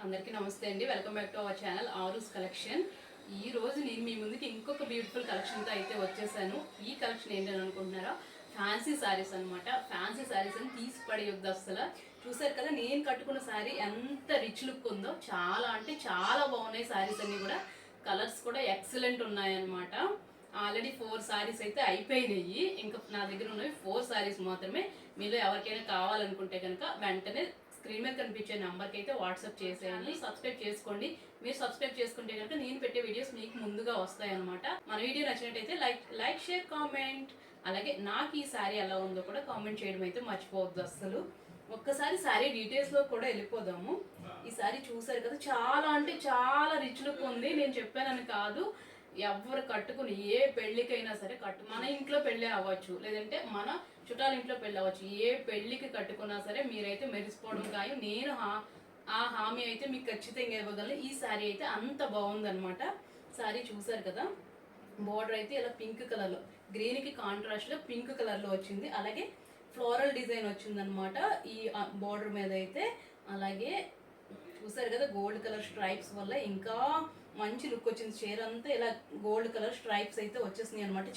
అందరికీ నమస్తే అండి. Welcome back to our channel Aaru's collection. ఈ రోజు నేను మీ ముందుకి ఇంకొక బ్యూటిఫుల్ కలెక్షన్తో అయితే వచ్చేసాను. ఈ కలెక్షన్ ఏంటని అనుకుంటున్నారా? ఫ్యాన్సీ శారీస్ అనమాట. ఫ్యాన్సీ శారీస్ అని తీసి పడేయొద్దు అసలు. చూసారు కదా నేను కట్టుకున్న శారీ ఎంత రిచ్ లుక్ ఉందో. చాలా అంటే చాలా బాగున్నాయి శారీస్ అన్ని కూడా. కలర్స్ కూడా ఎక్సలెంట్ ఉన్నాయన్నమాట. ఆల్రెడీ 4 శారీస్ అయితే అయిపోయినాయి. ఇంకా నా దగ్గర ఉన్నవి 4 శారీస్ మాత్రమే. మీలో ఎవరికైనా కావాలనుకుంటే కనుక వెంటనే స్క్రీన్ మీద కనిపించే నెంబర్కి అయితే వాట్సాప్ చేసేయండి. సబ్స్క్రైబ్ చేసుకోండి. మీరు సబ్స్క్రైబ్ చేసుకుంటే కనుక నేను పెట్టే వీడియోస్ మీకు ముందుగా వస్తాయన్నమాట. మన వీడియో నచ్చినట్టయితే లైక్ షేర్ కామెంట్. అలాగే నాకు ఈ శారీ ఎలా ఉందో కూడా కామెంట్ చేయడం అయితే మర్చిపోవద్దు అస్సలు. ఒక్కసారి శారీ డీటెయిల్స్లో కూడా వెళ్ళిపోదాము. ఈ శారీ చూసారు కదా, చాలా అంటే చాలా రిచ్ లుక్ ఉంది. నేను చెప్పానని కాదు, ఎవరు కట్టుకుని ఏ పెళ్ళికైనా సరే మన ఇంట్లో పెళ్ళి అవ్వచ్చు, లేదంటే మన చుట్టాల ఇంట్లో పెళ్ళి అవ్వచ్చు, ఏ పెళ్ళికి కట్టుకున్నా సరే మీరైతే మెరిసిపోవడం ఖాయం. నేను ఆ హామీ అయితే మీకు ఖచ్చితంగా ఇవ్వగలను. ఈ శారీ అయితే అంత బాగుందనమాట. శారీ చూసారు కదా, బార్డర్ అయితే ఇలా పింక్ కలర్లో, గ్రీన్కి కాంట్రాస్ట్లో పింక్ కలర్లో వచ్చింది. అలాగే ఫ్లోరల్ డిజైన్ వచ్చిందనమాట ఈ బార్డర్ మీద అయితే. అలాగే చూసారు కదా, గోల్డ్ కలర్ స్ట్రైప్స్ వల్ల ఇంకా మంచి లుక్ వచ్చింది. చీర అంతా ఇలా గోల్డ్ కలర్ స్ట్రైప్స్ అయితే వచ్చేసినాయి అనమాట.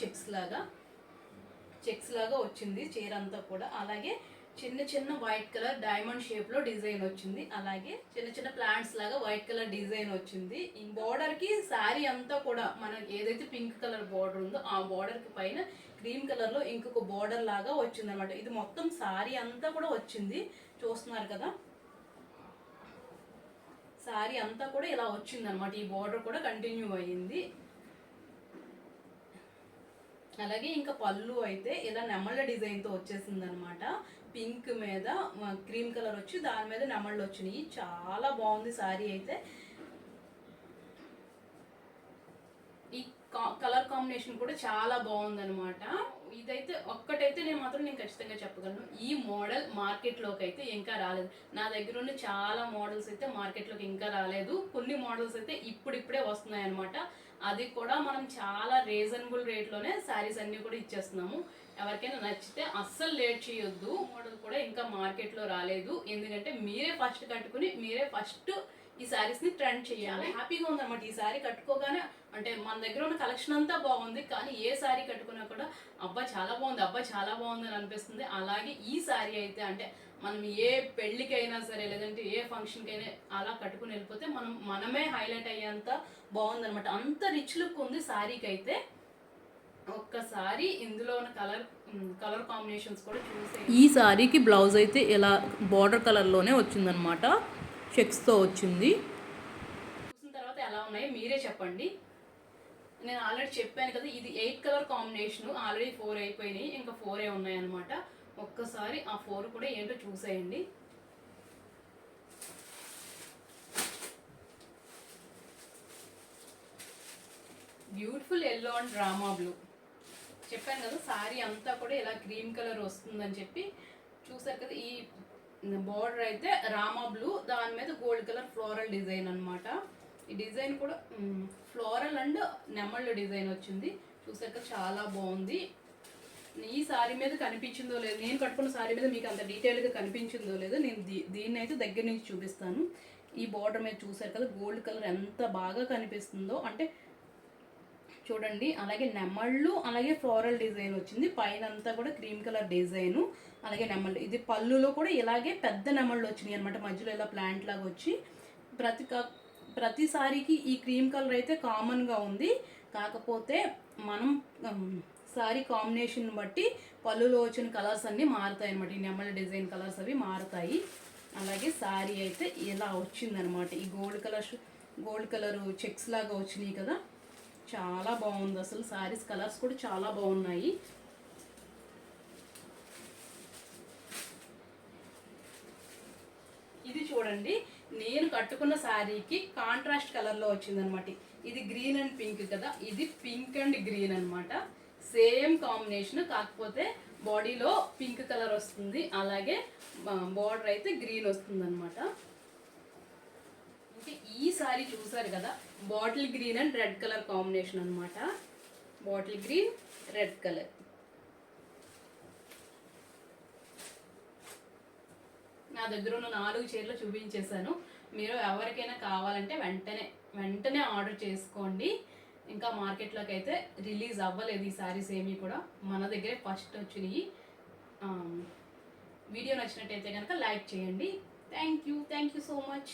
చెక్స్ లాగా వచ్చింది చీర అంతా కూడా. అలాగే చిన్న చిన్న వైట్ కలర్ డైమండ్ షేప్ లో డిజైన్ వచ్చింది. అలాగే చిన్న చిన్న ప్లాంట్స్ లాగా వైట్ కలర్ డిజైన్ వచ్చింది. ఈ బార్డర్ కి శారీ అంతా కూడా మనం ఏదైతే పింక్ కలర్ బార్డర్ ఉందో ఆ బార్డర్ కి పైన క్రీమ్ కలర్ లో ఇంకొక బార్డర్ లాగా వచ్చింది అనమాట. ఇది మొత్తం శారీ అంతా కూడా వచ్చింది. చూస్తున్నారు కదా, శారీ అంతా కూడా ఇలా వచ్చింది అనమాట. ఈ బార్డర్ కూడా కంటిన్యూ అయ్యింది. అలాగే ఇంకా పళ్ళు అయితే ఇలా నెమళ్ళ డిజైన్తో వచ్చేసింది అనమాట. పింక్ మీద క్రీమ్ కలర్ వచ్చి దాని మీద నెమళ్ళు వచ్చినాయి. చాలా బాగుంది శారీ అయితే. ఈ కలర్ కాంబినేషన్ కూడా చాలా బాగుందనమాట. ఇదైతే ఒక్కటైతే నేను ఖచ్చితంగా చెప్పగలను, ఈ మోడల్ మార్కెట్లోకి అయితే ఇంకా రాలేదు. నా దగ్గర ఉన్న చాలా మోడల్స్ అయితే మార్కెట్లోకి ఇంకా రాలేదు. కొన్ని మోడల్స్ అయితే ఇప్పుడిప్పుడే వస్తున్నాయి అనమాట. అది కూడా మనం చాలా రీజనబుల్ రేట్లోనే శారీస్ అన్నీ కూడా ఇచ్చేస్తున్నాము. ఎవరికైనా నచ్చితే అస్సలు లేట్ చేయొద్దు. మోడల్ కూడా ఇంకా మార్కెట్లో రాలేదు. ఎందుకంటే మీరే ఫస్ట్ కట్టుకుని మీరే ఫస్ట్ ఈ శారీస్ ని ట్రెండ్ చేయాలి. హ్యాపీగా ఉందన్నమాట. ఈ శారీ కట్టుకోగానే అంటే మన దగ్గర ఉన్న కలెక్షన్ అంతా బాగుంది, కానీ ఏ శారీ కట్టుకున్నా కూడా అబ్బా చాలా బాగుంది అని అనిపిస్తుంది. అలాగే ఈ శారీ అయితే అంటే మనం ఏ పెళ్ళికైనా సరే లేదంటే ఏ ఫంక్షన్కైనా అలా కట్టుకుని వెళ్ళిపోతే మనమే హైలైట్ అయ్యేంత బాగుందనమాట. అంత రిచ్ లుక్ ఉంది శారీకి అయితే. ఒక్కసారి ఇందులో ఉన్న కలర్ కాంబినేషన్స్ కూడా చూసే. ఈ శారీకి బ్లౌజ్ అయితే ఇలా బార్డర్ కలర్లోనే వచ్చిందనమాట. చెక్స్తో వచ్చింది. చూసిన తర్వాత ఎలా ఉన్నాయో మీరే చెప్పండి. నేను ఆల్రెడీ చెప్పాను కదా, ఇది 8 కలర్ కాంబినేషన్. ఆల్రెడీ 4 అయిపోయినాయి, ఇంకా 4 ఉన్నాయన్నమాట. ఒక్కసారి ఆ 4 కూడా ఏంటో చూసేయండి. Beautiful yellow and drama blue. చెప్పాను కదా, శారీ అంతా కూడా ఇలా క్రీమ్ కలర్ వస్తుందని చెప్పి. చూసారు కదా, ఈ బార్డర్ అయితే రామా బ్లూ, దాని మీద గోల్డ్ కలర్ ఫ్లోరల్ డిజైన్ అనమాట. ఈ డిజైన్ కూడా ఫ్లోరల్ అండ్ నెమళ్ళు డిజైన్ వచ్చింది. చూసారు కదా, చాలా బాగుంది. ఈ శారీ మీద కనిపించిందో లేదో, నేను కట్టుకున్న శారీ మీద మీకు అంత డీటెయిల్గా కనిపించిందో లేదో నేను దీన్ని అయితే దగ్గర నుంచి చూపిస్తాను. ఈ బార్డర్ మీద చూసారు కదా, గోల్డ్ కలర్ ఎంత బాగా కనిపిస్తుందో అంటే చూడండి. అలాగే నెమళ్ళు, అలాగే ఫ్లోరల్ డిజైన్ వచ్చింది. పైన అంతా కూడా క్రీమ్ కలర్ డిజైన్, అలాగే నెమళ్ళు. ఇది పళ్ళులో కూడా ఇలాగే పెద్ద నెమళ్ళు వచ్చినాయి అనమాట. మధ్యలో ఇలా ప్లాంట్ లాగా వచ్చి ప్రతి సారీకి ఈ క్రీమ్ కలర్ అయితే కామన్గా ఉంది. కాకపోతే మనం సారీ కాంబినేషన్ బట్టి పళ్ళులో వచ్చిన కలర్స్ అన్నీ మారుతాయి అనమాట. ఈ నెమళ్ళ డిజైన్ కలర్స్ అవి మారుతాయి. అలాగే సారీ అయితే ఇలా వచ్చిందనమాట. ఈ గోల్డ్ కలర్ చెక్స్ లాగా వచ్చినాయి కదా, చాలా బాగుంది అసలు. శారీస్ కలర్స్ కూడా చాలా బాగున్నాయి. ఇది చూడండి, నేను కట్టుకున్న శారీకి కాంట్రాస్ట్ కలర్లో వచ్చిందనమాట. ఇది గ్రీన్ అండ్ పింక్ కదా, ఇది పింక్ అండ్ గ్రీన్ అనమాట. సేమ్ కాంబినేషన్, కాకపోతే బాడీలో పింక్ కలర్ వస్తుంది, అలాగే బార్డర్ అయితే గ్రీన్ వస్తుంది అనమాట. ఈ సారీ చూసారు కదా, bottle green and red colour combination అనమాట. Bottle green, red colour. నా దగ్గర ఉన్న 4 చీరలు చూపించేశాను. మీరు ఎవరికైనా కావాలంటే వెంటనే ఆర్డర్ చేసుకోండి. ఇంకా మార్కెట్లోకి అయితే రిలీజ్ అవ్వలేదు ఈ శారీస్ ఏమీ కూడా, మన దగ్గరే ఫస్ట్ వచ్చినాయి. వీడియో నచ్చినట్టయితే కనుక లైక్ చేయండి. Thank you so much.